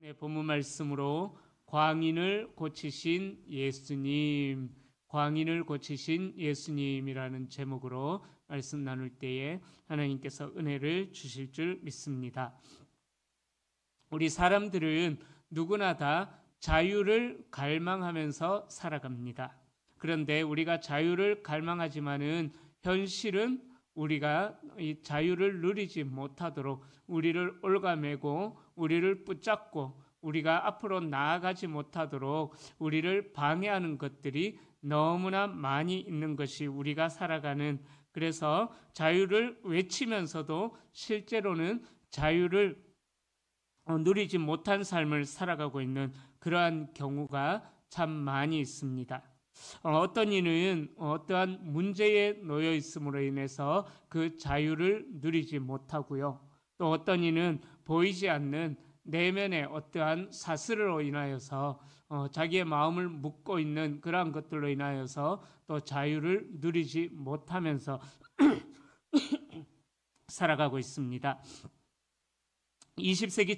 네, 본문 말씀으로 광인을 고치신 예수님, 광인을 고치신 예수님이라는 제목으로 말씀 나눌 때에 하나님께서 은혜를 주실 줄 믿습니다. 우리 사람들은 누구나 다 자유를 갈망하면서 살아갑니다. 그런데 우리가 자유를 갈망하지만은 현실은 우리가 이 자유를 누리지 못하도록 우리를 올가매고 우리를 붙잡고 우리가 앞으로 나아가지 못하도록 우리를 방해하는 것들이 너무나 많이 있는 것이 우리가 살아가는, 그래서 자유를 외치면서도 실제로는 자유를 누리지 못한 삶을 살아가고 있는 그러한 경우가 참 많이 있습니다. 어떤 이는 어떠한 문제에 놓여 있음으로 인해서 그 자유를 누리지 못하고요. 또 어떤 이는 보이지 않는 내면의 어떠한 사슬로 인하여서 자기의 마음을 묶고 있는 그러한 것들로 인하여서 또 자유를 누리지 못하면서 살아가고 있습니다. 20세기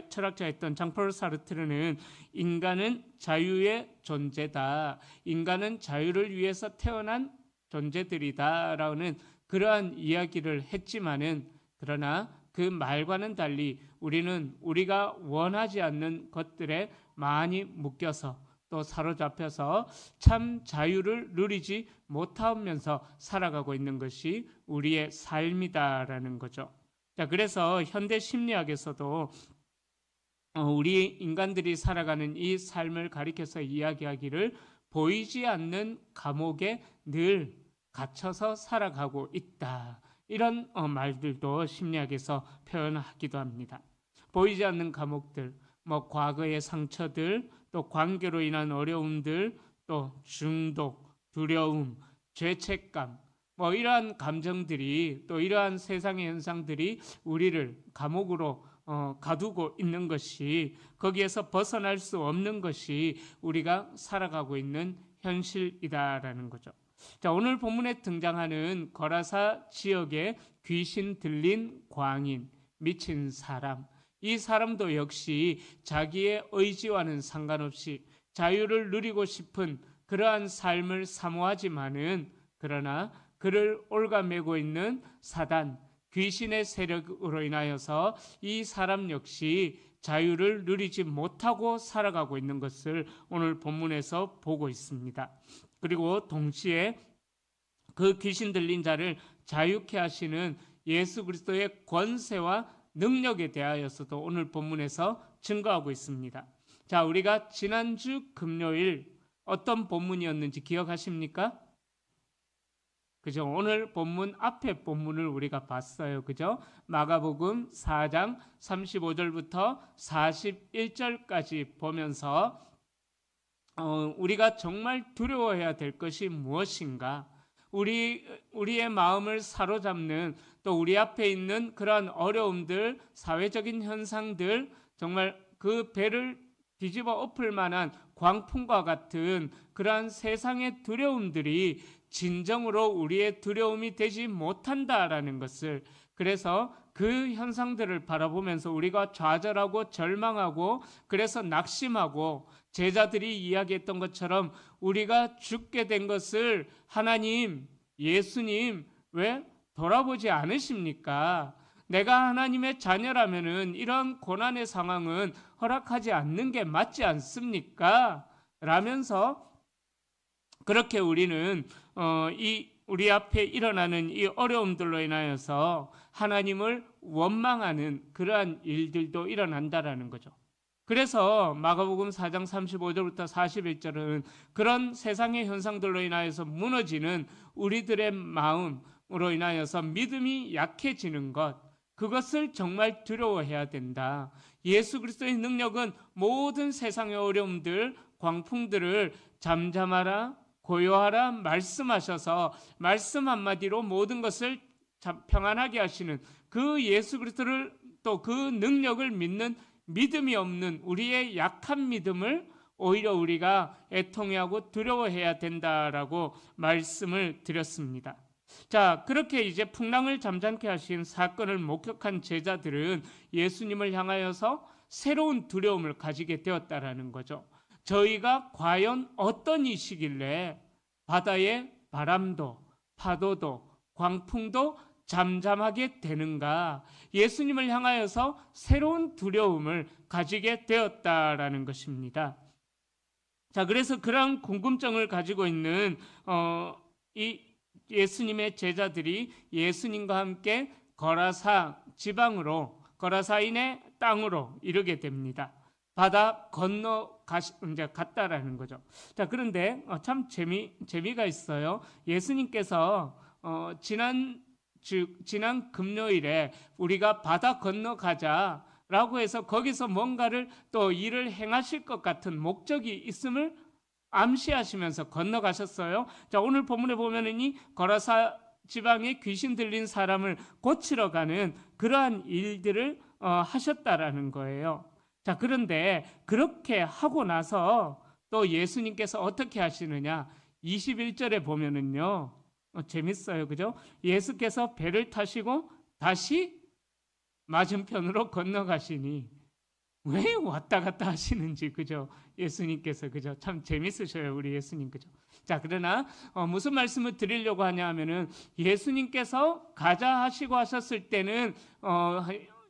철학자였던 장폴 사르트르는 인간은 자유의 존재다, 인간은 자유를 위해서 태어난 존재들이다라는 그러한 이야기를 했지만은, 그러나 그 말과는 달리 우리는 우리가 원하지 않는 것들에 많이 묶여서 또 사로잡혀서 참 자유를 누리지 못하면서 살아가고 있는 것이 우리의 삶이다라는 거죠. 자, 그래서 현대 심리학에서도 우리 인간들이 살아가는 이 삶을 가리켜서 이야기하기를 보이지 않는 감옥에 늘 갇혀서 살아가고 있다, 이런 말들도 심리학에서 표현하기도 합니다. 보이지 않는 감옥들, 과거의 상처들, 또 관계로 인한 어려움들, 또 중독, 두려움, 죄책감, 이러한 감정들이, 또 이러한 세상의 현상들이 우리를 감옥으로 가두고 있는 것이, 거기에서 벗어날 수 없는 것이 우리가 살아가고 있는 현실이다라는 거죠. 자, 오늘 본문에 등장하는 거라사 지역의 귀신 들린 광인, 미친 사람, 이 사람도 역시 자기의 의지와는 상관없이 자유를 누리고 싶은 그러한 삶을 사모하지만은, 그러나 그를 올가매고 있는 사단, 귀신의 세력으로 인하여서 이 사람 역시 자유를 누리지 못하고 살아가고 있는 것을 오늘 본문에서 보고 있습니다. 그리고 동시에 그 귀신 들린 자를 자유케 하시는 예수 그리스도의 권세와 능력에 대하여서도 오늘 본문에서 증거하고 있습니다. 자, 우리가 지난주 금요일 어떤 본문이었는지 기억하십니까? 그죠? 오늘 본문 앞에 본문을 우리가 봤어요. 그죠? 마가복음 4장 35절부터 41절까지 보면서 우리가 정말 두려워해야 될 것이 무엇인가? 우리의 마음을 사로잡는, 또 우리 앞에 있는 그러한 어려움들, 사회적인 현상들, 정말 그 배를 뒤집어 엎을 만한 광풍과 같은 그러한 세상의 두려움들이 진정으로 우리의 두려움이 되지 못한다라는 것을, 그래서 그 현상들을 바라보면서 우리가 좌절하고 절망하고 그래서 낙심하고, 제자들이 이야기했던 것처럼 우리가 죽게 된 것을 하나님, 예수님 왜 돌아보지 않으십니까? 내가 하나님의 자녀라면은 이런 고난의 상황은 허락하지 않는 게 맞지 않습니까? 라면서 그렇게 우리는 우리 앞에 일어나는 이 어려움들로 인하여서 하나님을 원망하는 그러한 일들도 일어난다라는 거죠. 그래서 마가복음 4장 35절부터 41절은 그런 세상의 현상들로 인하여서 무너지는 우리들의 마음으로 인하여서 믿음이 약해지는 것, 그것을 정말 두려워해야 된다. 예수 그리스도의 능력은 모든 세상의 어려움들, 광풍들을 잠잠하라, 고요하라 말씀하셔서 말씀 한마디로 모든 것을 평안하게 하시는 그 예수 그리스도를, 또 그 능력을 믿는 믿음이 없는 우리의 약한 믿음을 오히려 우리가 애통해하고 두려워해야 된다라고 말씀을 드렸습니다. 자, 그렇게 이제 풍랑을 잠잠케 하신 사건을 목격한 제자들은 예수님을 향하여서 새로운 두려움을 가지게 되었다라는 거죠. 저희가 과연 어떤 이시길래 바다의 바람도 파도도 광풍도 잠잠하게 되는가? 예수님을 향하여서 새로운 두려움을 가지게 되었다라는 것입니다. 자, 그래서 그런 궁금증을 가지고 있는 이 예수님의 제자들이 예수님과 함께 거라사 지방으로, 거라사인의 땅으로 이르게 됩니다. 바다 건너 이제 갔다라는 거죠. 자, 그런데 참 재미가 있어요. 예수님께서 지난 금요일에 우리가 바다 건너가자라고 해서 거기서 뭔가를 또 일을 행하실 것 같은 목적이 있음을 암시하시면서 건너가셨어요. 자, 오늘 본문에 보면은 이 거라사 지방에 귀신 들린 사람을 고치러 가는 그러한 일들을 하셨다라는 거예요. 자, 그런데 그렇게 하고 나서 또 예수님께서 어떻게 하시느냐? 21절에 보면은요, 재밌어요, 그죠? 예수께서 배를 타시고 다시 맞은편으로 건너가시니 왜 왔다 갔다 하시는지, 그죠? 예수님께서, 그죠? 참 재밌으셔요, 우리 예수님, 그죠? 자, 그러나 무슨 말씀을 드리려고 하냐 하면은 예수님께서 가자 하시고 하셨을 때는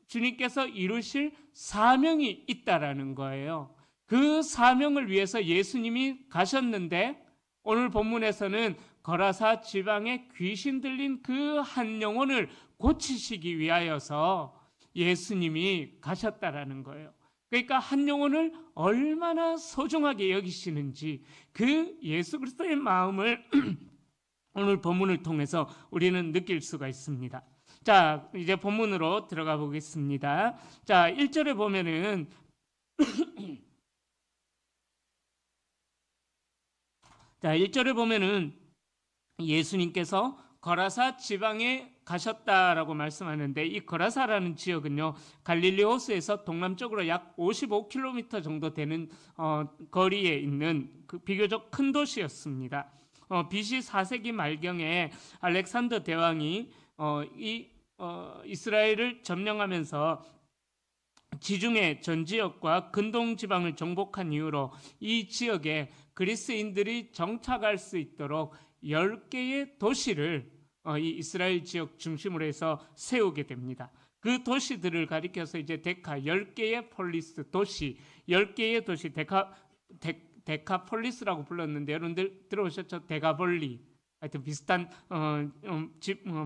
주님께서 이루실 사명이 있다라는 거예요. 그 사명을 위해서 예수님이 가셨는데 오늘 본문에서는 거라사 지방에 귀신 들린 그 한 영혼을 고치시기 위하여서 예수님이 가셨다라는 거예요. 그러니까 한 영혼을 얼마나 소중하게 여기시는지 그 예수 그리스도의 마음을 오늘 본문을 통해서 우리는 느낄 수가 있습니다. 자, 이제 본문으로 들어가 보겠습니다. 자, 1절에 보면은 자, 1절에 보면은 예수님께서 거라사 지방에 가셨다라고 말씀하는데 이 거라사라는 지역은요, 갈릴리 호수에서 동남쪽으로 약 55km 정도 되는 거리에 있는 그 비교적 큰 도시였습니다. BC 4세기 말경에 알렉산더 대왕이 이스라엘을 점령하면서 지중해 전 지역과 근동 지방을 정복한 이후로 이 지역에 그리스인들이 정착할 수 있도록 10개의 도시를 이 이스라엘 지역 중심으로 해서 세우게 됩니다. 그 도시들을 가리켜서 이제 10개의 폴리스 도시, 10개의 도시 데카폴리스라고 불렀는데 여러분들 들어보셨죠? 데가볼리. 하여튼 비슷한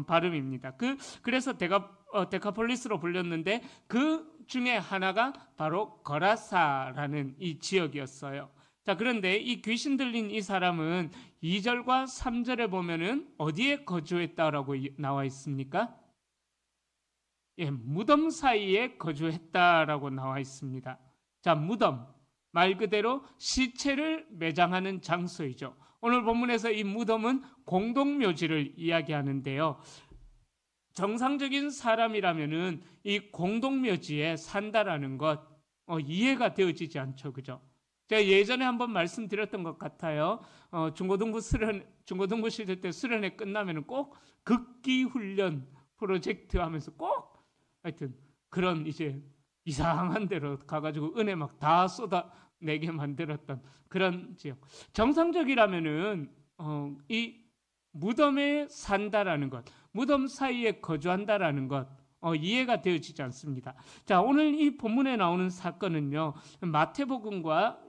발음입니다. 그래서 데카폴리스로 불렸는데 그 중에 하나가 바로 거라사라는 이 지역이었어요. 자, 그런데 이 귀신 들린 이 사람은 2절과 3절에 보면은 어디에 거주했다라고 나와 있습니까? 예, 무덤 사이에 거주했다라고 나와 있습니다. 자, 무덤. 말 그대로 시체를 매장하는 장소이죠. 오늘 본문에서 이 무덤은 공동묘지를 이야기하는데요. 정상적인 사람이라면은 이 공동묘지에 산다라는 것 이해가 되어지지 않죠, 그죠? 제가 예전에 한번 말씀드렸던 것 같아요. 중고등부 시절 때 수련회 끝나면은 꼭 극기 훈련 프로젝트 하면서 꼭 하여튼 그런 이제 이상한 데로 가가지고 은혜 막 다 쏟아내게 만들었던 그런 지역. 정상적이라면은 이 무덤에 산다라는 것, 무덤 사이에 거주한다라는 것 이해가 되어지지 않습니다. 자, 오늘 이 본문에 나오는 사건은요, 마태복음과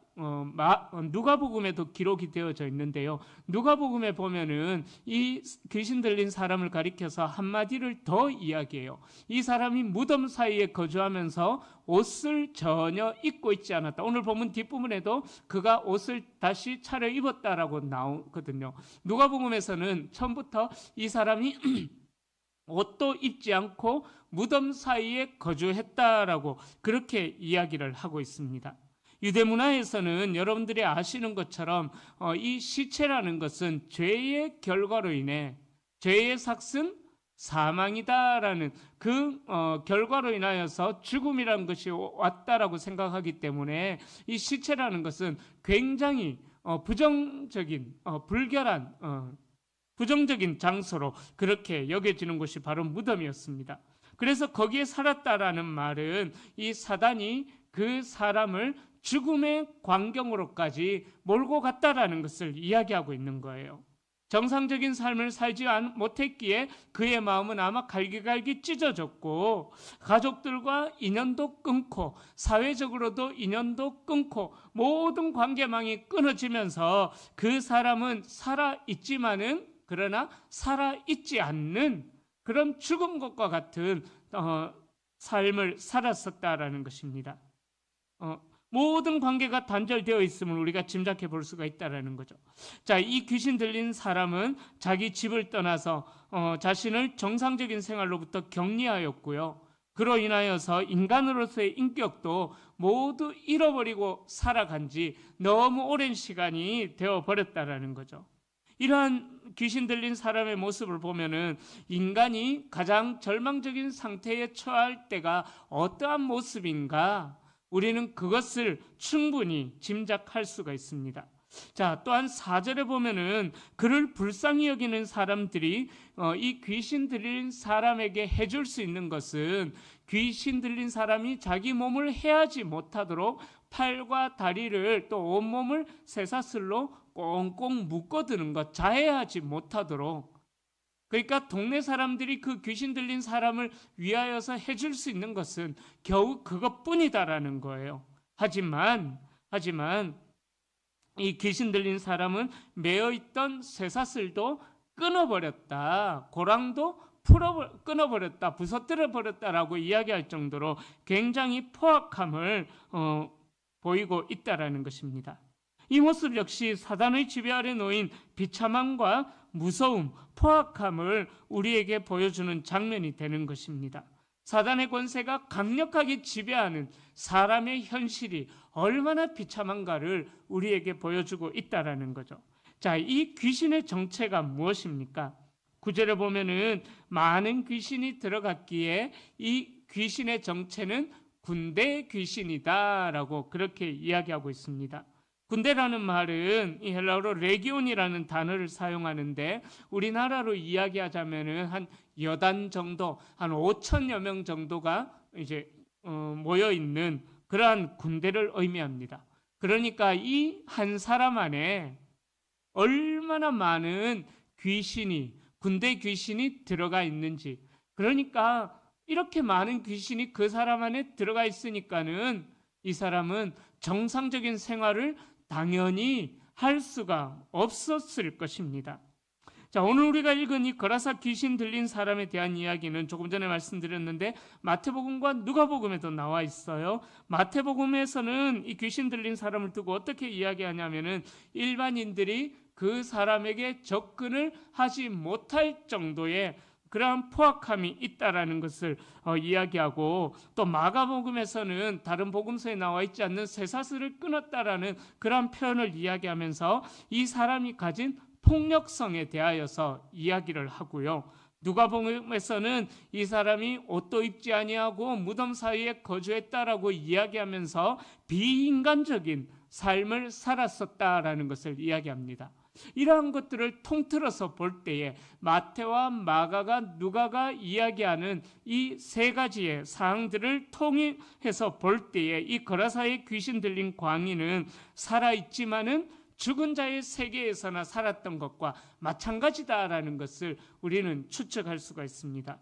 누가복음에도 기록이 되어져 있는데요. 누가복음에 보면은 이 귀신 들린 사람을 가리켜서 한마디를 더 이야기해요. 이 사람이 무덤 사이에 거주하면서 옷을 전혀 입고 있지 않았다. 오늘 본문 뒷부분에도 그가 옷을 다시 차려 입었다라고 나오거든요. 누가복음에서는 처음부터 이 사람이 옷도 입지 않고 무덤 사이에 거주했다라고 그렇게 이야기를 하고 있습니다. 유대 문화에서는 여러분들이 아시는 것처럼 이 시체라는 것은 죄의 결과로 인해 죄의 삭은 사망이다라는 그 결과로 인하여서 죽음이라는 것이 왔다라고 생각하기 때문에 이 시체라는 것은 굉장히 부정적인 불결한 부정적인 장소로 그렇게 여겨지는 곳이 바로 무덤이었습니다. 그래서 거기에 살았다라는 말은 이 사단이 그 사람을 죽음의 광경으로까지 몰고 갔다라는 것을 이야기하고 있는 거예요. 정상적인 삶을 살지 못했기에 그의 마음은 아마 갈기갈기 찢어졌고 가족들과 인연도 끊고 사회적으로도 인연도 끊고 모든 관계망이 끊어지면서 그 사람은 살아있지만은 그러나 살아있지 않는 그런 죽은 것과 같은 삶을 살았었다라는 것입니다. 모든 관계가 단절되어 있음을 우리가 짐작해 볼 수가 있다는 거죠. 자, 이 귀신 들린 사람은 자기 집을 떠나서 자신을 정상적인 생활로부터 격리하였고요. 그로 인하여서 인간으로서의 인격도 모두 잃어버리고 살아간 지 너무 오랜 시간이 되어버렸다는 거죠. 이러한 귀신 들린 사람의 모습을 보면은 인간이 가장 절망적인 상태에 처할 때가 어떠한 모습인가 우리는 그것을 충분히 짐작할 수가 있습니다. 자, 또한 4절에 보면은 그를 불쌍히 여기는 사람들이 이 귀신 들린 사람에게 해줄 수 있는 것은 귀신 들린 사람이 자기 몸을 해하지 못하도록 팔과 다리를 또 온몸을 쇠사슬로 꽁꽁 묶어두는 것, 자해하지 못하도록. 그러니까 동네 사람들이 그 귀신 들린 사람을 위하여서 해줄 수 있는 것은 겨우 그것뿐이다라는 거예요. 하지만 이 귀신 들린 사람은 매어있던 쇠사슬도 끊어버렸다. 고랑도 끊어버렸다. 부서뜨려버렸다라고 이야기할 정도로 굉장히 포악함을 보이고 있다라는 것입니다. 이 모습 역시 사단의 지배 아래 놓인 비참함과 무서움, 포악함을 우리에게 보여주는 장면이 되는 것입니다. 사단의 권세가 강력하게 지배하는 사람의 현실이 얼마나 비참한가를 우리에게 보여주고 있다라는 거죠. 자, 이 귀신의 정체가 무엇입니까? 9절에 보면은 많은 귀신이 들어갔기에 이 귀신의 정체는 군대 귀신이다라고 그렇게 이야기하고 있습니다. 군대라는 말은 이 헬라어로 레기온이라는 단어를 사용하는데 우리나라로 이야기하자면은 한 여단 정도, 한 5천여 명 정도가 이제 모여 있는 그러한 군대를 의미합니다. 그러니까 이 한 사람 안에 얼마나 많은 군대 귀신이 들어가 있는지, 그러니까 이렇게 많은 귀신이 그 사람 안에 들어가 있으니까는 이 사람은 정상적인 생활을 당연히 할 수가 없었을 것입니다. 자, 오늘 우리가 읽은 이 거라사 귀신 들린 사람에 대한 이야기는 조금 전에 말씀드렸는데 마태복음과 누가복음에도 나와 있어요. 마태복음에서는 이 귀신 들린 사람을 두고 어떻게 이야기하냐면은 일반인들이 그 사람에게 접근을 하지 못할 정도의 그러한 포악함이 있다라는 것을 이야기하고, 또 마가복음에서는 다른 복음서에 나와 있지 않는 쇠사슬을 끊었다라는 그러한 표현을 이야기하면서 이 사람이 가진 폭력성에 대하여서 이야기를 하고요. 누가복음에서는 이 사람이 옷도 입지 아니하고 무덤 사이에 거주했다라고 이야기하면서 비인간적인 삶을 살았었다라는 것을 이야기합니다. 이러한 것들을 통틀어서 볼 때에 마태와 마가가 누가가 이야기하는 이 세 가지의 사항들을 통해서 볼 때에 이 거라사의 귀신 들린 광인은 살아있지만은 죽은 자의 세계에서나 살았던 것과 마찬가지다라는 것을 우리는 추측할 수가 있습니다.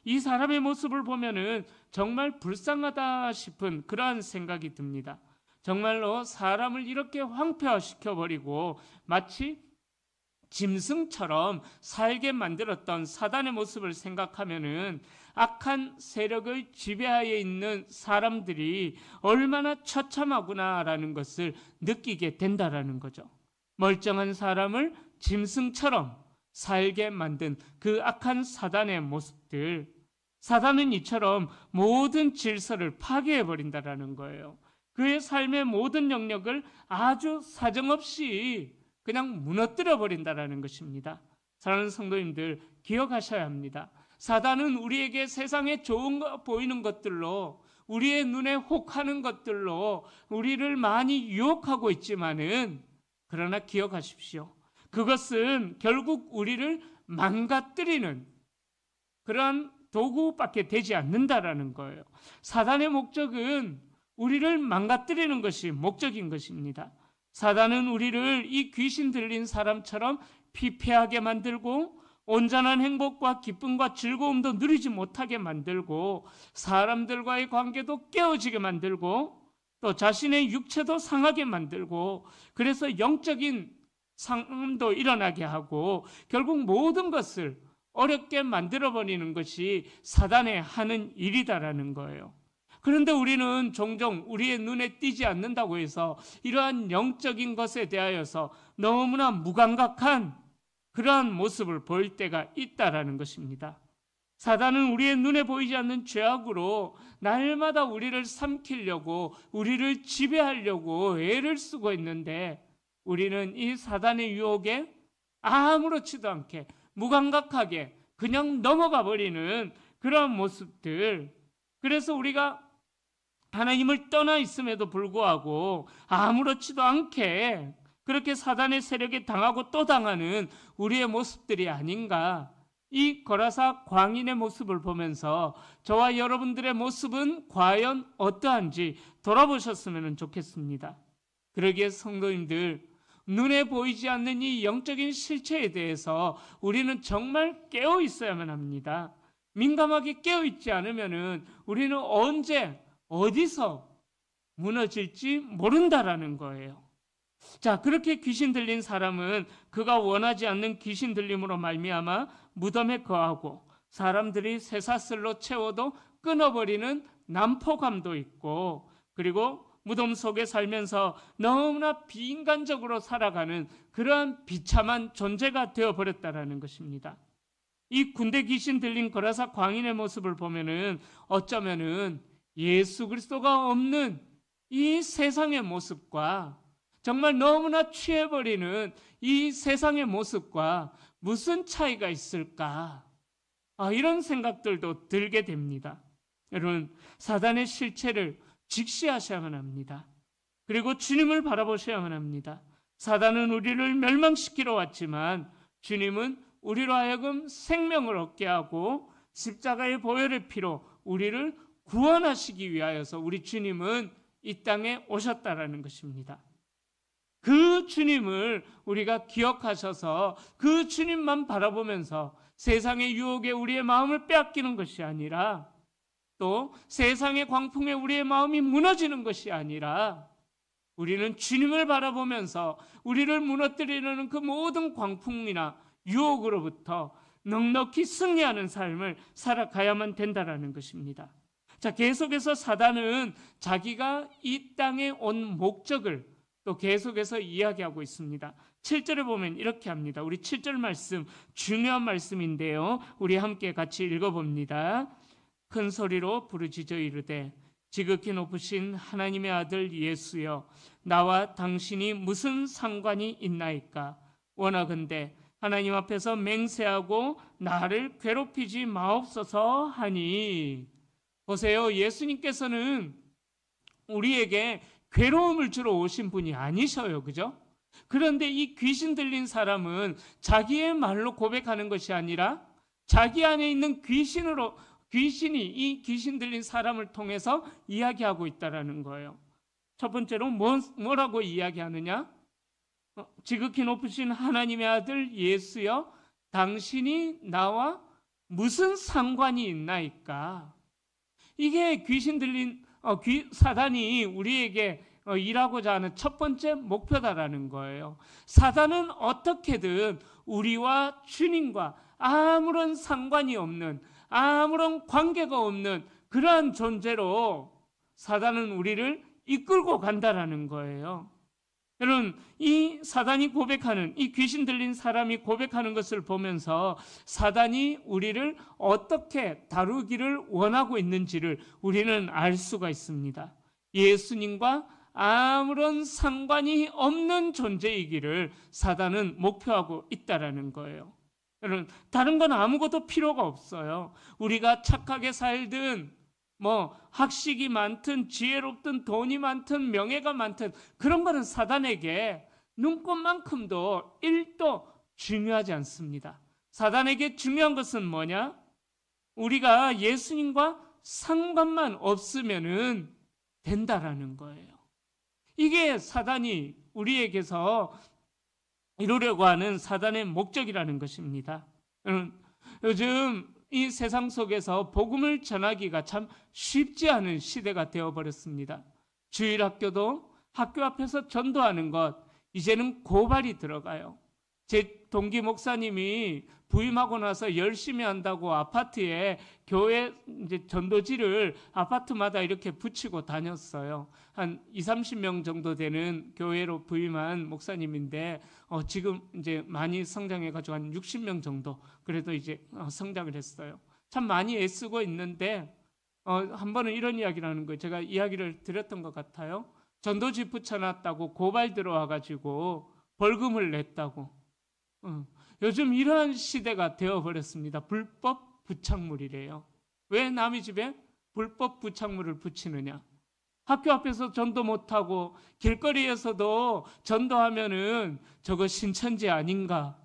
이 사람의 모습을 보면은 정말 불쌍하다 싶은 그러한 생각이 듭니다. 정말로 사람을 이렇게 황폐화시켜버리고 마치 짐승처럼 살게 만들었던 사단의 모습을 생각하면은 악한 세력의 지배하에 있는 사람들이 얼마나 처참하구나라는 것을 느끼게 된다라는 거죠. 멀쩡한 사람을 짐승처럼 살게 만든 그 악한 사단의 모습들, 사단은 이처럼 모든 질서를 파괴해버린다라는 거예요. 그의 삶의 모든 영역을 아주 사정없이 그냥 무너뜨려 버린다라는 것입니다. 사랑하는 성도님들, 기억하셔야 합니다. 사단은 우리에게 세상에 좋은 거 보이는 것들로, 우리의 눈에 혹하는 것들로 우리를 많이 유혹하고 있지만은, 그러나 기억하십시오. 그것은 결국 우리를 망가뜨리는 그러한 도구밖에 되지 않는다라는 거예요. 사단의 목적은 우리를 망가뜨리는 것이 목적인 것입니다. 사단은 우리를 이 귀신 들린 사람처럼 피폐하게 만들고 온전한 행복과 기쁨과 즐거움도 누리지 못하게 만들고 사람들과의 관계도 깨어지게 만들고 또 자신의 육체도 상하게 만들고 그래서 영적인 상함도 일어나게 하고 결국 모든 것을 어렵게 만들어버리는 것이 사단의 하는 일이다라는 거예요. 그런데 우리는 종종 우리의 눈에 띄지 않는다고 해서 이러한 영적인 것에 대하여서 너무나 무감각한 그러한 모습을 보일 때가 있다라는 것입니다. 사단은 우리의 눈에 보이지 않는 죄악으로 날마다 우리를 삼키려고 우리를 지배하려고 애를 쓰고 있는데 우리는 이 사단의 유혹에 아무렇지도 않게 무감각하게 그냥 넘어가 버리는 그런 모습들. 그래서 우리가 하나님을 떠나 있음에도 불구하고 아무렇지도 않게 그렇게 사단의 세력에 당하고 또 당하는 우리의 모습들이 아닌가. 이 거라사 광인의 모습을 보면서 저와 여러분들의 모습은 과연 어떠한지 돌아보셨으면 좋겠습니다. 그러기에 성도님들, 눈에 보이지 않는 이 영적인 실체에 대해서 우리는 정말 깨어 있어야만 합니다. 민감하게 깨어 있지 않으면 우리는 언제 어디서 무너질지 모른다라는 거예요. 자, 그렇게 귀신 들린 사람은 그가 원하지 않는 귀신 들림으로 말미암아 무덤에 거하고 사람들이 쇠사슬로 채워도 끊어버리는 난포감도 있고 그리고 무덤 속에 살면서 너무나 비인간적으로 살아가는 그러한 비참한 존재가 되어버렸다라는 것입니다. 이 군대 귀신 들린 거라사 광인의 모습을 보면은 어쩌면은 예수 그리스도가 없는 이 세상의 모습과 정말 너무나 취해버리는 이 세상의 모습과 무슨 차이가 있을까? 이런 생각들도 들게 됩니다. 여러분, 사단의 실체를 직시하셔야만 합니다. 그리고 주님을 바라보셔야만 합니다. 사단은 우리를 멸망시키러 왔지만 주님은 우리로 하여금 생명을 얻게 하고 십자가의 보혈의 피로 우리를 구원하시기 위하여서 우리 주님은 이 땅에 오셨다라는 것입니다. 그 주님을 우리가 기억하셔서 그 주님만 바라보면서 세상의 유혹에 우리의 마음을 빼앗기는 것이 아니라 또 세상의 광풍에 우리의 마음이 무너지는 것이 아니라 우리는 주님을 바라보면서 우리를 무너뜨리려는 그 모든 광풍이나 유혹으로부터 넉넉히 승리하는 삶을 살아가야만 된다라는 것입니다. 자, 계속해서 사단은 자기가 이 땅에 온 목적을 또 계속해서 이야기하고 있습니다. 7절에 보면 이렇게 합니다. 우리 7절 말씀 중요한 말씀인데요. 우리 함께 같이 읽어봅니다. 큰 소리로 부르짖어 이르되 지극히 높으신 하나님의 아들 예수여 나와 당신이 무슨 상관이 있나이까. 원하건대 하나님 앞에서 맹세하고 나를 괴롭히지 마옵소서 하니. 보세요, 예수님께서는 우리에게 괴로움을 주러 오신 분이 아니셔요. 그죠? 그런데 이 귀신 들린 사람은 자기의 말로 고백하는 것이 아니라 자기 안에 있는 귀신이 이 귀신 들린 사람을 통해서 이야기하고 있다라는 거예요. 첫 번째로 뭐라고 이야기하느냐? 지극히 높으신 하나님의 아들 예수여 당신이 나와 무슨 상관이 있나이까. 이게 귀신 들린 사단이 우리에게 일하고자 하는 첫 번째 목표다라는 거예요. 사단은 어떻게든 우리와 주님과 아무런 상관이 없는, 아무런 관계가 없는 그러한 존재로 사단은 우리를 이끌고 간다라는 거예요. 여러분, 이 사단이 고백하는, 이 귀신 들린 사람이 고백하는 것을 보면서 사단이 우리를 어떻게 다루기를 원하고 있는지를 우리는 알 수가 있습니다. 예수님과 아무런 상관이 없는 존재이기를 사단은 목표하고 있다라는 거예요. 여러분, 다른 건 아무것도 필요가 없어요. 우리가 착하게 살든 학식이 많든 지혜롭든 돈이 많든 명예가 많든 그런 거는 사단에게 눈꽃만큼도 1도 중요하지 않습니다. 사단에게 중요한 것은 뭐냐? 우리가 예수님과 상관만 없으면은 된다라는 거예요. 이게 사단이 우리에게서 이루려고 하는 사단의 목적이라는 것입니다. 요즘 이 세상 속에서 복음을 전하기가 참 쉽지 않은 시대가 되어버렸습니다. 주일학교도 학교 앞에서 전도하는 것, 이제는 고발이 들어가요. 제 동기 목사님이 부임하고 나서 열심히 한다고 아파트에 교회 이제 전도지를 아파트마다 이렇게 붙이고 다녔어요. 한 20-30명 정도 되는 교회로 부임한 목사님인데 지금 이제 많이 성장해가지고 한 60명 정도 그래도 이제 성장을 했어요. 참 많이 애쓰고 있는데 한 번은 이런 이야기를 하는 거예요. 제가 이야기를 드렸던 것 같아요. 전도지 붙여놨다고 고발 들어와가지고 벌금을 냈다고. 요즘 이러한 시대가 되어버렸습니다. 불법 부착물이래요. 왜 남의 집에 불법 부착물을 붙이느냐? 학교 앞에서 전도 못하고 길거리에서도 전도하면은 저거 신천지 아닌가?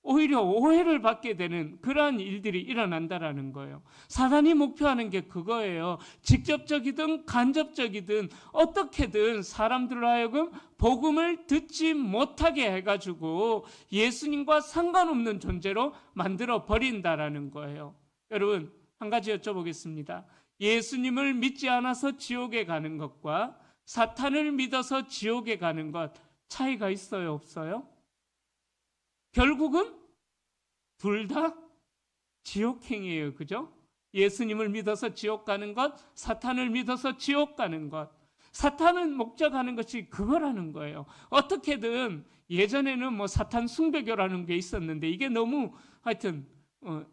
오히려 오해를 받게 되는 그러한 일들이 일어난다라는 거예요. 사단이 목표하는 게 그거예요. 직접적이든 간접적이든 어떻게든 사람들로 하여금 복음을 듣지 못하게 해가지고 예수님과 상관없는 존재로 만들어 버린다라는 거예요. 여러분, 한 가지 여쭤보겠습니다. 예수님을 믿지 않아서 지옥에 가는 것과 사탄을 믿어서 지옥에 가는 것 차이가 있어요, 없어요? 결국은 둘 다 지옥행이에요. 그죠? 예수님을 믿어서 지옥 가는 것, 사탄을 믿어서 지옥 가는 것. 사탄은 목적하는 것이 그거라는 거예요. 어떻게든 예전에는 뭐 사탄 숭배교라는 게 있었는데 이게 너무 하여튼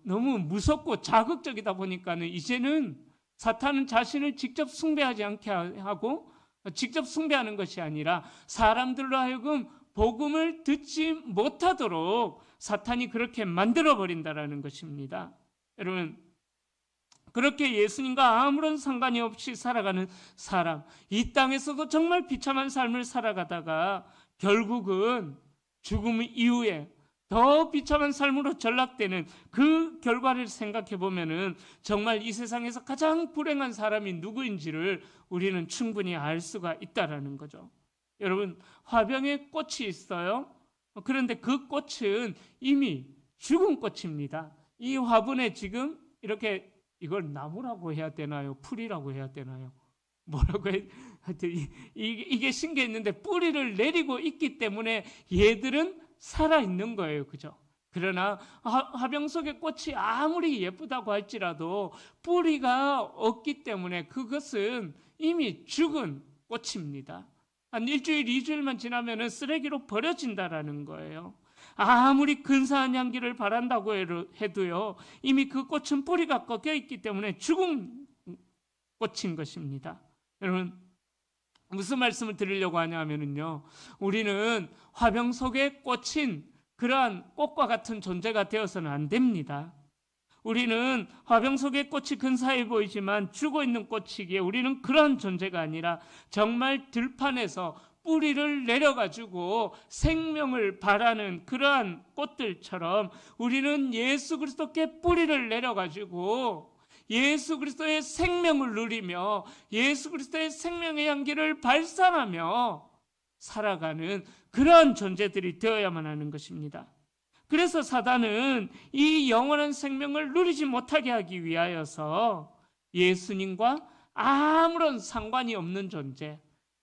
너무 무섭고 자극적이다 보니까는 이제는 사탄은 자신을 직접 숭배하지 않게 하고 직접 숭배하는 것이 아니라 사람들로 하여금 복음을 듣지 못하도록 사탄이 그렇게 만들어버린다라는 것입니다. 여러분, 그렇게 예수님과 아무런 상관이 없이 살아가는 사람, 이 땅에서도 정말 비참한 삶을 살아가다가 결국은 죽음 이후에 더 비참한 삶으로 전락되는 그 결과를 생각해 보면은 정말 이 세상에서 가장 불행한 사람이 누구인지를 우리는 충분히 알 수가 있다라는 거죠. 여러분, 화병에 꽃이 있어요. 그런데 그 꽃은 이미 죽은 꽃입니다. 이 화분에 지금 이렇게 이걸 나무라고 해야 되나요? 풀이라고 해야 되나요? 뭐라고 해? 하여튼 이게 신기했는데 뿌리를 내리고 있기 때문에 얘들은 살아있는 거예요. 그죠? 그러나 화병 속의 꽃이 아무리 예쁘다고 할지라도 뿌리가 없기 때문에 그것은 이미 죽은 꽃입니다. 한 일주일, 2주일만 지나면 쓰레기로 버려진다라는 거예요. 아무리 근사한 향기를 바란다고 해도요, 이미 그 꽃은 뿌리가 꺾여 있기 때문에 죽은 꽃인 것입니다. 여러분, 무슨 말씀을 드리려고 하냐면요, 우리는 화병 속에 꽂힌 그러한 꽃과 같은 존재가 되어서는 안 됩니다. 우리는 화병 속의 꽃이 근사해 보이지만 죽어 있는 꽃이기에 우리는 그런 존재가 아니라 정말 들판에서 뿌리를 내려가지고 생명을 바라는 그러한 꽃들처럼 우리는 예수 그리스도께 뿌리를 내려가지고 예수 그리스도의 생명을 누리며 예수 그리스도의 생명의 향기를 발산하며 살아가는 그러한 존재들이 되어야만 하는 것입니다. 그래서 사단은 이 영원한 생명을 누리지 못하게 하기 위하여서 예수님과 아무런 상관이 없는 존재,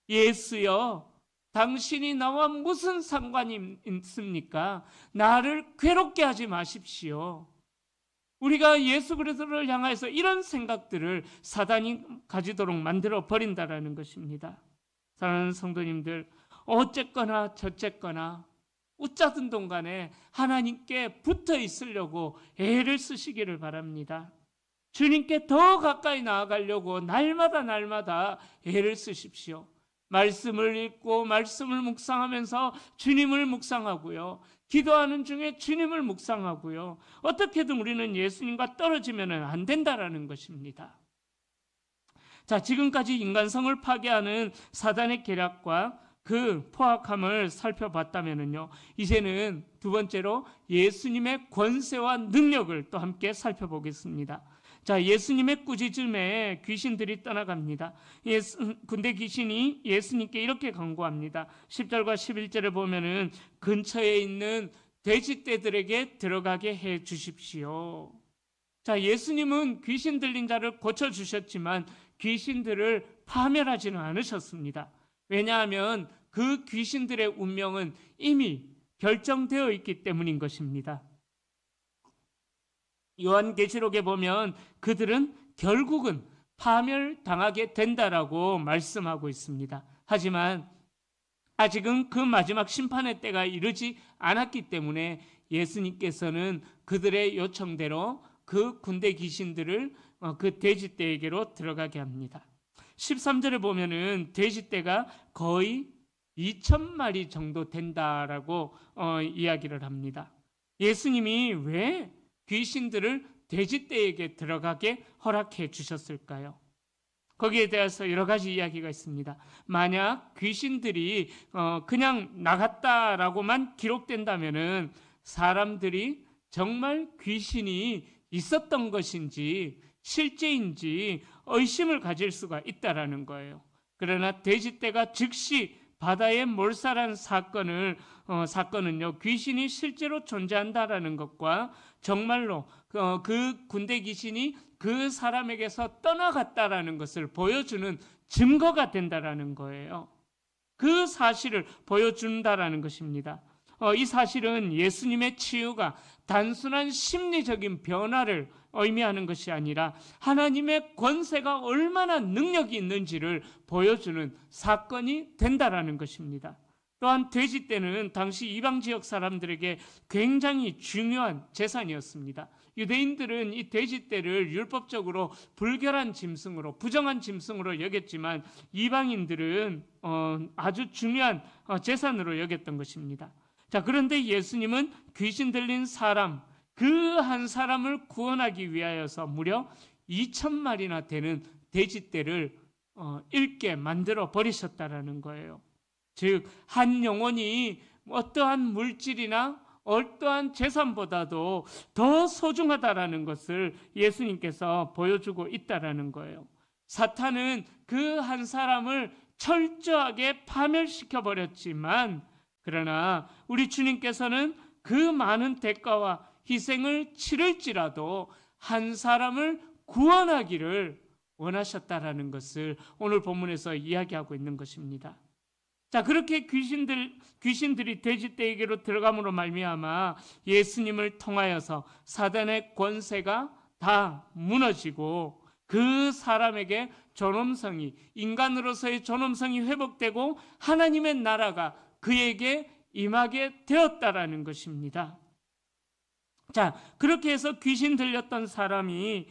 예수여, 당신이 나와 무슨 상관이 있습니까? 나를 괴롭게 하지 마십시오. 우리가 예수 그리스도를 향해서 이런 생각들을 사단이 가지도록 만들어 버린다라는 것입니다. 사랑하는 성도님들, 어쨌거나 저쨌거나 웃자든 동간에 하나님께 붙어 있으려고 애를 쓰시기를 바랍니다. 주님께 더 가까이 나아가려고 날마다 애를 쓰십시오. 말씀을 읽고 말씀을 묵상하면서 주님을 묵상하고요. 기도하는 중에 주님을 묵상하고요. 어떻게든 우리는 예수님과 떨어지면 안 된다라는 것입니다. 자, 지금까지 인간성을 파괴하는 사단의 계략과 그 포악함을 살펴봤다면요, 이제는 두 번째로 예수님의 권세와 능력을 또 함께 살펴보겠습니다. 자, 예수님의 꾸짖음에 귀신들이 떠나갑니다. 근데 귀신이 예수님께 이렇게 간구합니다. 10절과 11절에 보면은 근처에 있는 돼지떼들에게 들어가게 해 주십시오. 자, 예수님은 귀신 들린 자를 고쳐주셨지만 귀신들을 파멸하지는 않으셨습니다. 왜냐하면 그 귀신들의 운명은 이미 결정되어 있기 때문인 것입니다. 요한계시록에 보면 그들은 결국은 파멸당하게 된다라고 말씀하고 있습니다. 하지만 아직은 그 마지막 심판의 때가 이르지 않았기 때문에 예수님께서는 그들의 요청대로 그 군대 귀신들을 그 돼지떼에게로 들어가게 합니다. 13절에 보면은 돼지떼가 거의 2,000마리 정도 된다라고 이야기를 합니다. 예수님이 왜 귀신들을 돼지떼에게 들어가게 허락해 주셨을까요? 거기에 대해서 여러 가지 이야기가 있습니다. 만약 귀신들이 그냥 나갔다라고만 기록된다면은 사람들이 정말 귀신이 있었던 것인지 실제인지 의심을 가질 수가 있다라는 거예요. 그러나 돼지떼가 즉시 바다에 몰살한 사건은요, 귀신이 실제로 존재한다라는 것과 정말로 그 군대 귀신이 그 사람에게서 떠나갔다라는 것을 보여주는 증거가 된다라는 거예요. 그 사실을 보여준다라는 것입니다. 이 사실은 예수님의 치유가 단순한 심리적인 변화를 의미하는 것이 아니라 하나님의 권세가 얼마나 능력이 있는지를 보여주는 사건이 된다라는 것입니다. 또한 돼지떼는 당시 이방 지역 사람들에게 굉장히 중요한 재산이었습니다. 유대인들은 이 돼지떼를 율법적으로 불결한 짐승으로, 부정한 짐승으로 여겼지만 이방인들은 아주 중요한 재산으로 여겼던 것입니다. 자, 그런데 예수님은 귀신 들린 사람, 그 한 사람을 구원하기 위하여서 무려 2,000마리나 되는 돼지떼를 잃게 만들어 버리셨다라는 거예요. 즉, 한 영혼이 어떠한 물질이나 어떠한 재산보다도 더 소중하다라는 것을 예수님께서 보여주고 있다라는 거예요. 사탄은 그 한 사람을 철저하게 파멸시켜 버렸지만, 그러나 우리 주님께서는 그 많은 대가와 희생을 치를지라도 한 사람을 구원하기를 원하셨다라는 것을 오늘 본문에서 이야기하고 있는 것입니다. 자, 그렇게 귀신들이 돼지떼에게로 들어감으로 말미암아 예수님을 통하여서 사단의 권세가 다 무너지고 그 사람에게 존엄성이, 인간으로서의 존엄성이 회복되고 하나님의 나라가 그에게 임하게 되었다라는 것입니다. 자, 그렇게 해서 귀신 들렸던 사람이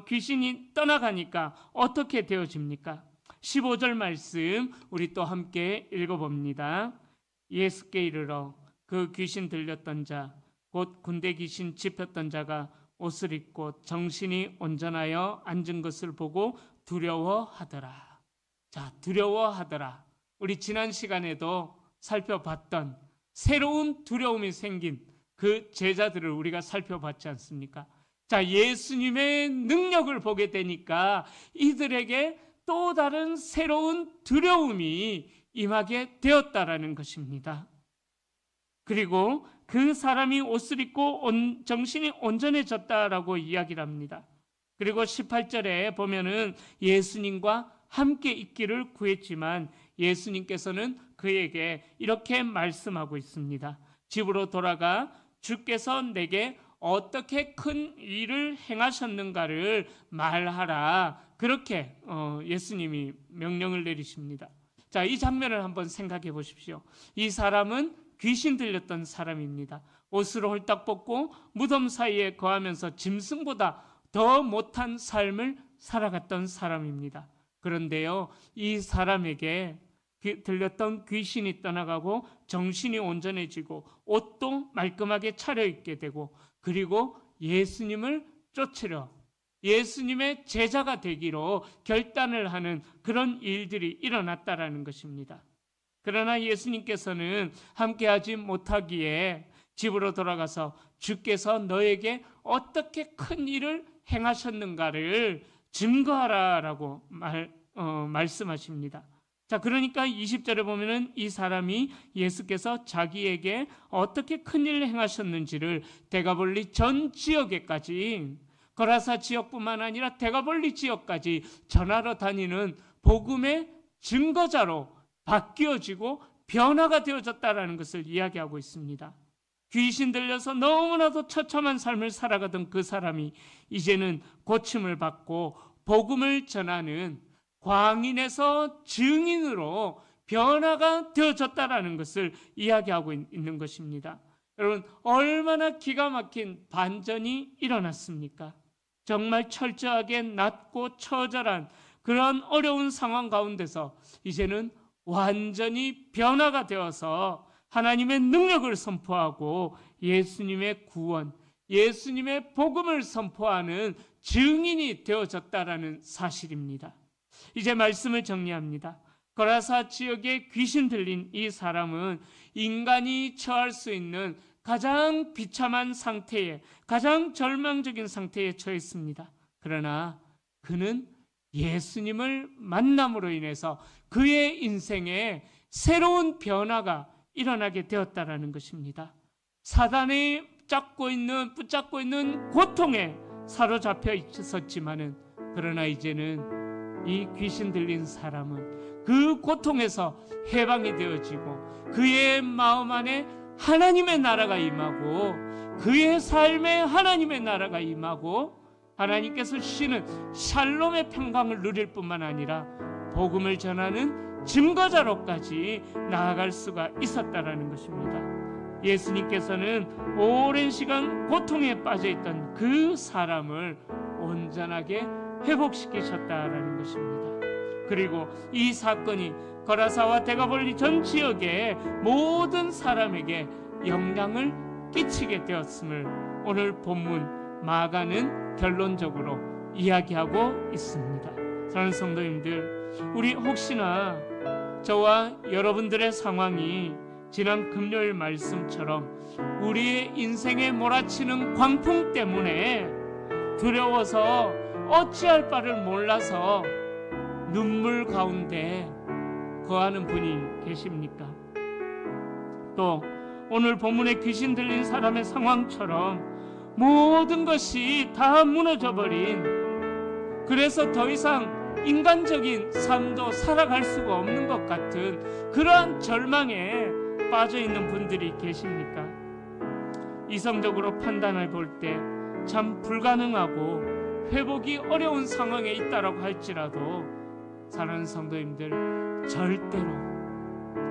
귀신이 떠나가니까 어떻게 되어집니까? 15절 말씀 우리 또 함께 읽어봅니다. 예수께 이르러 그 귀신 들렸던 자, 곧 군대 귀신 짚혔던 자가 옷을 입고 정신이 온전하여 앉은 것을 보고 두려워하더라. 자, 두려워하더라. 우리 지난 시간에도 살펴봤던 새로운 두려움이 생긴 그 제자들을 우리가 살펴봤지 않습니까? 자, 예수님의 능력을 보게 되니까 이들에게 또 다른 새로운 두려움이 임하게 되었다라는 것입니다. 그리고 그 사람이 옷을 입고 정신이 온전해졌다라고 이야기를 합니다. 그리고 18절에 보면은 예수님과 함께 있기를 구했지만 예수님께서는 그에게 이렇게 말씀하고 있습니다. 집으로 돌아가 주께서 내게 어떻게 큰 일을 행하셨는가를 말하라. 그렇게 예수님이 명령을 내리십니다. 자, 이 장면을 한번 생각해 보십시오. 이 사람은 귀신 들렸던 사람입니다. 옷을 홀딱 벗고 무덤 사이에 거하면서 짐승보다 더 못한 삶을 살아갔던 사람입니다. 그런데요, 이 사람에게 들렸던 귀신이 떠나가고 정신이 온전해지고 옷도 말끔하게 차려입게 되고, 그리고 예수님을 쫓으려 예수님의 제자가 되기로 결단을 하는 그런 일들이 일어났다라는 것입니다. 그러나 예수님께서는 함께하지 못하기에 집으로 돌아가서 주께서 너에게 어떻게 큰 일을 행하셨는가를 증거하라라고 말씀하십니다. 자, 그러니까 20절에 보면은 이 사람이 예수께서 자기에게 어떻게 큰일을 행하셨는지를 데가볼리 전 지역에까지, 거라사 지역뿐만 아니라 데가볼리 지역까지 전하러 다니는 복음의 증거자로 바뀌어지고 변화가 되어졌다라는 것을 이야기하고 있습니다. 귀신 들려서 너무나도 처참한 삶을 살아가던 그 사람이 이제는 고침을 받고 복음을 전하는 광인에서 증인으로 변화가 되어졌다라는 것을 이야기하고 있는 것입니다. 여러분, 얼마나 기가 막힌 반전이 일어났습니까? 정말 철저하게 낮고 처절한 그런 어려운 상황 가운데서 이제는 완전히 변화가 되어서 하나님의 능력을 선포하고 예수님의 구원, 예수님의 복음을 선포하는 증인이 되어졌다라는 사실입니다. 이제 말씀을 정리합니다. 거라사 지역에 귀신 들린 이 사람은 인간이 처할 수 있는 가장 비참한 상태에, 가장 절망적인 상태에 처했습니다. 그러나 그는 예수님을 만남으로 인해서 그의 인생에 새로운 변화가 일어나게 되었다라는 것입니다. 사단이 붙잡고 있는 고통에 사로잡혀 있었지만은, 그러나 이제는 이 귀신 들린 사람은 그 고통에서 해방이 되어지고 그의 마음 안에 하나님의 나라가 임하고 그의 삶에 하나님의 나라가 임하고 하나님께서 주시는 샬롬의 평강을 누릴 뿐만 아니라 복음을 전하는 증거자로까지 나아갈 수가 있었다라는 것입니다. 예수님께서는 오랜 시간 고통에 빠져있던 그 사람을 온전하게 회복시키셨다라는 것입니다. 그리고 이 사건이 거라사와 데가볼리 전 지역의 모든 사람에게 영향을 끼치게 되었음을 오늘 본문 마가는 결론적으로 이야기하고 있습니다. 사랑하는 성도님들, 우리 혹시나 저와 여러분들의 상황이 지난 금요일 말씀처럼 우리의 인생에 몰아치는 광풍 때문에 두려워서 어찌할 바를 몰라서 눈물 가운데 거하는 분이 계십니까? 또 오늘 본문에 귀신 들린 사람의 상황처럼 모든 것이 다 무너져버린, 그래서 더 이상 인간적인 삶도 살아갈 수가 없는 것 같은 그러한 절망에 빠져있는 분들이 계십니까? 이성적으로 판단해 볼 때 참 불가능하고 회복이 어려운 상황에 있다라고 할지라도 사랑하는 성도님들,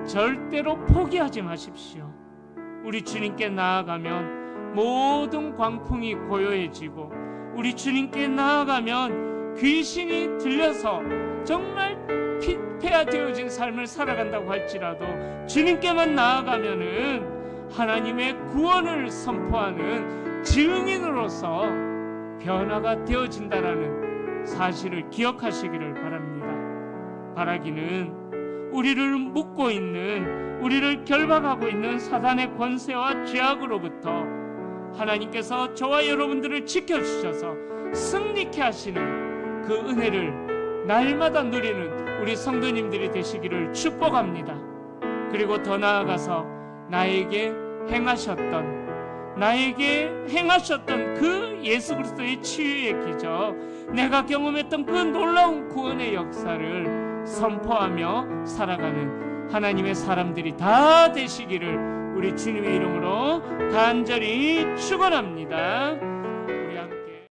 절대로 포기하지 마십시오. 우리 주님께 나아가면 모든 광풍이 고요해지고, 우리 주님께 나아가면 귀신이 들려서 정말 폐하되어진 삶을 살아간다고 할지라도 주님께만 나아가면은 하나님의 구원을 선포하는 증인으로서 변화가 되어진다라는 사실을 기억하시기를 바랍니다. 바라기는 우리를 묶고 있는, 우리를 결박하고 있는 사단의 권세와 죄악으로부터 하나님께서 저와 여러분들을 지켜주셔서 승리케 하시는 그 은혜를 날마다 누리는 우리 성도님들이 되시기를 축복합니다. 그리고 더 나아가서 나에게 행하셨던 그 예수 그리스도의 치유의 기적, 내가 경험했던 그 놀라운 구원의 역사를 선포하며 살아가는 하나님의 사람들이 다 되시기를 우리 주님의 이름으로 간절히 축원합니다.